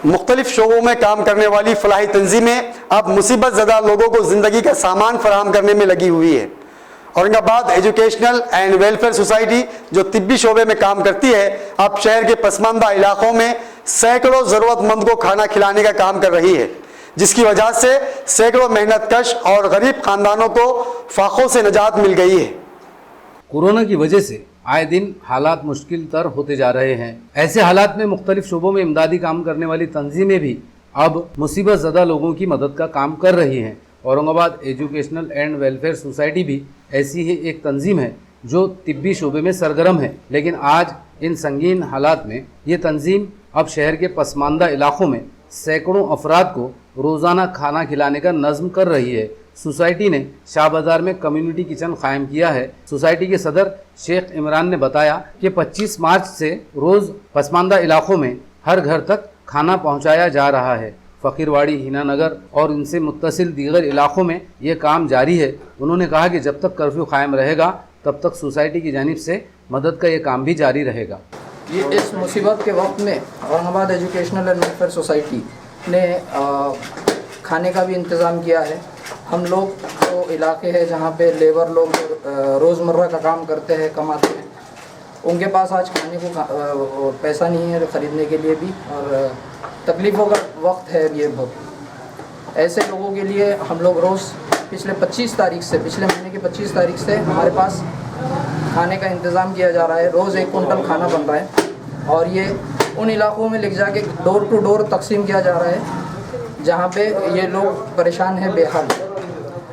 मुख्तलिफ शोबों में काम करने वाली फलाही तंजीमें अब मुसीबत ज़दा लोगों को ज़िंदगी का सामान फराहम करने में लगी हुई है। Aurangabad educational and welfare society जो तिब्बी शोबे में काम करती है, अब शहर के पसमानदा इलाकों में सैकड़ों ज़रूरतमंद को खाना खिलाने का काम कर रही है, जिसकी वजह से सैकड़ों मेहनतकश और गरीब खानदानों को फाकों से निजात मिल गई है। कोरोना की वजह से आए दिन हालात मुश्किल तर होते जा रहे हैं। ऐसे हालात में मुख्तलिफ शोबों में इमदादी काम करने वाली तंजीमें भी अब मुसीबत ज़दा लोगों की मदद का काम कर रही हैं। Aurangabad educational and welfare society भी ऐसी ही एक तंजीम है जो तिब्बी शोबे में सरगर्म है, लेकिन आज इन संगीन हालात में ये तंजीम अब शहर के पसमानदा इलाकों में सैकड़ों अफराद को रोज़ाना खाना खिलाने का नज़्म कर रही है। सोसाइटी ने शाह बाज़ार में कम्युनिटी किचन कायम किया है। सोसाइटी के सदर शेख इमरान ने बताया कि 25 मार्च से रोज़ पसमानदा इलाकों में हर घर तक खाना पहुंचाया जा रहा है। फ़कीरवाड़ी, हिना नगर और इनसे मुत्तसिल दीगर इलाकों में ये काम जारी है। उन्होंने कहा कि जब तक कर्फ्यू कायम रहेगा तब तक सोसाइटी की जानिब से मदद का ये काम भी जारी रहेगा। ये इस मुसीबत के वक्त में Aurangabad educational and welfare society ने खाने का भी इंतज़ाम किया है। हम लोग जो इलाके हैं जहाँ पे लेबर लोग रोज़मर्रा का काम करते हैं, कमाते हैं, उनके पास आज खाने को पैसा नहीं है ख़रीदने के लिए भी, और तकलीफ़ों का वक्त है ये बहुत। ऐसे लोगों के लिए हम लोग रोज़ पिछले महीने की 25 तारीख से हमारे पास खाने का इंतज़ाम किया जा रहा है। रोज़ 1 कुंटल खाना बन रहा है और ये उन इलाकों में ले जाके डोर टू डोर तकसीम किया जा रहा है जहाँ पे ये लोग परेशान हैं, बेहाल।